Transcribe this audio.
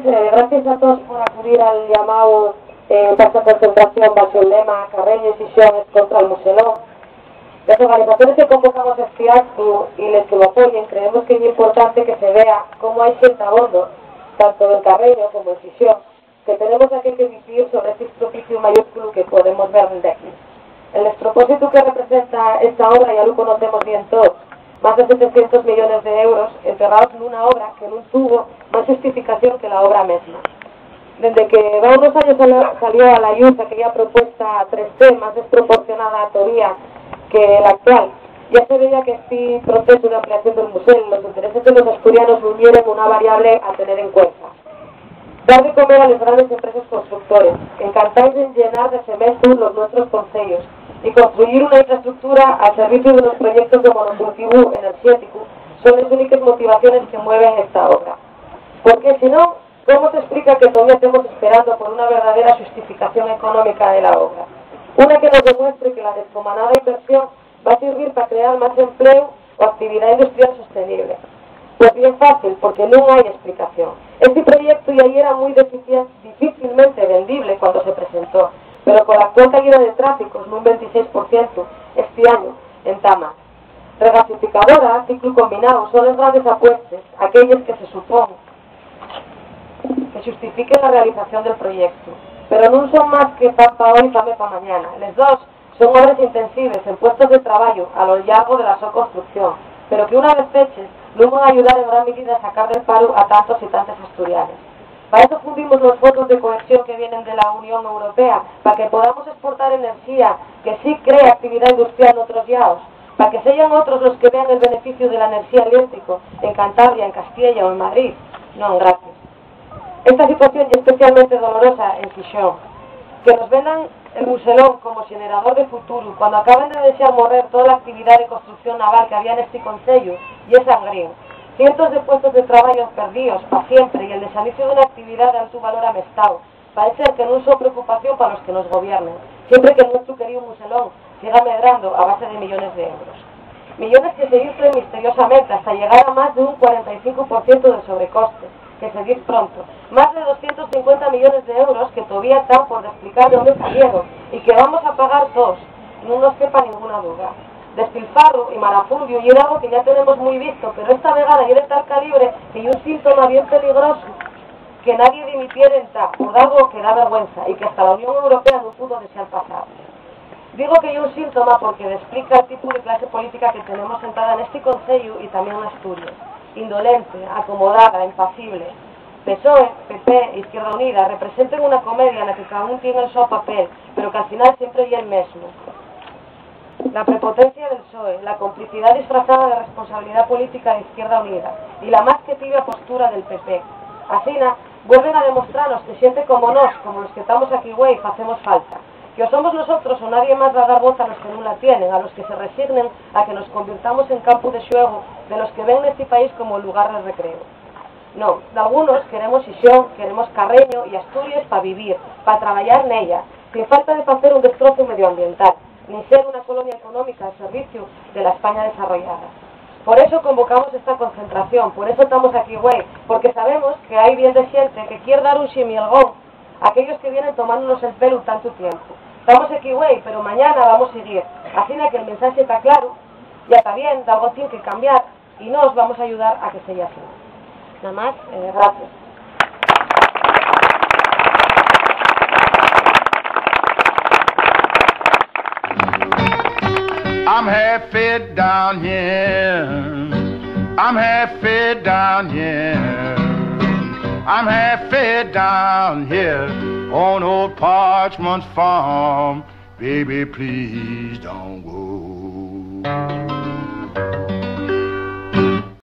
noches, gracias a todos por acudir al llamado de esta concentración bajo el lema Carreño y Sisión contra el Muselón. Las organizaciones que convocamos a este acto y les que lo apoyen creemos que es importante que se vea cómo hay cierta abondo, tanto en Carreño como en Sisión, que tenemos aquí que vivir sobre este estropicio mayúsculo que podemos ver desde aquí. El despropósito que representa esta obra ya lo conocemos bien todos. Más de 700 millones de euros enterrados en una obra que non tuvo más justificación que la obra misma. Desde que va unos años salió a la luz aquella propuesta 3C más desproporcionada todavía que la actual, ya se veía que este proceso de ampliación del museo, los intereses de los asturianos unieron una variable a tener en cuenta. Dar de comer a las grandes empresas constructores, encantáis en llenar de cemento los nuestros concellos, y construir una infraestructura al servicio de los proyectos de monocultivo energético son las únicas motivaciones que mueven esta obra. Porque si no, ¿cómo se explica que todavía estemos esperando por una verdadera justificación económica de la obra? Una que nos demuestre que la descomunada inversión va a servir para crear más empleo o actividad industrial sostenible. Pues bien fácil, porque no hay explicación. Este proyecto ya era muy difícilmente vendible cuando se presentó, pero con la actual caída de tráfico en un 26% este año en Tama. Regasificadora, ciclo combinado, son las grandes apuestas, aquellas que se supone que justifiquen la realización del proyecto, pero no son más que para hoy y para mañana. Las dos son obras intensivas en puestos de trabajo a lo largo de la su construcción, pero que una vez hechas no van a ayudar en gran medida a sacar del paro a tantos y tantas asturianos. Para eso fundimos los fondos de cohesión que vienen de la Unión Europea, para que podamos exportar energía que sí crea actividad industrial en otros lados, para que sean otros los que vean el beneficio de la energía eléctrica en Cantabria, en Castilla o en Madrid. No, gracias. Esta situación es especialmente dolorosa en Sisión. Que nos vendan el Muselón como generador de futuro, cuando acaban de desear morrer toda la actividad de construcción naval que había en este concello, y es sangrío. Cientos de puestos de trabajo perdidos para siempre y el desalicio de una actividad de alto valor amestado. Parece que no son preocupación para los que nos gobiernen, siempre que nuestro querido Muselón siga medrando a base de millones de euros. Millones que se inflen misteriosamente hasta llegar a más de un 45% de sobrecoste, que se dice pronto. Más de 250 millones de euros que todavía están por explicar de dónde salieron y que vamos a pagar todos, no nos quepa ninguna duda. Despilfarro y marafundio y era algo que ya tenemos muy visto, pero esta vegada y de tal calibre y un síntoma bien peligroso que nadie dimitiera en TAP por algo que da vergüenza y que hasta la Unión Europea no pudo desear pasar. Digo que hay un síntoma porque explica el tipo de clase política que tenemos sentada en este concello y también en Asturias. Indolente, acomodada, impasible. PSOE, PP, Izquierda Unida representan una comedia en la que cada uno tiene el su papel, pero que al final siempre hay el mismo. La prepotencia del PSOE, la complicidad disfrazada de responsabilidad política de Izquierda Unida y la más que tibia postura del PP. Asina, vuelven a demostrarnos que siente como nos, como los que estamos aquí, güey, hacemos falta. Que o somos nosotros o nadie más va a dar voz a los que no la tienen, a los que se resignen a que nos convirtamos en campo de juego de los que ven este país como lugar de recreo. No, de algunos queremos Sisión, queremos Carreño y Asturias para vivir, para trabajar en ella, sin falta de hacer un destrozo medioambiental, ni ser una colonia económica al servicio de la España desarrollada. Por eso convocamos esta concentración, por eso estamos aquí, güey, porque sabemos que hay bien de gente que quiere dar un chimielgón a aquellos que vienen tomándonos el pelo tanto tiempo. Estamos aquí, güey, pero mañana vamos a seguir. Así que el mensaje está claro, ya está bien, de algo tiene que cambiar y nos vamos a ayudar a que sea así. Nada más, gracias. I'm half fed down here. I'm half fed down here. I'm half fed down here on old Parchment's farm. Baby, please don't go.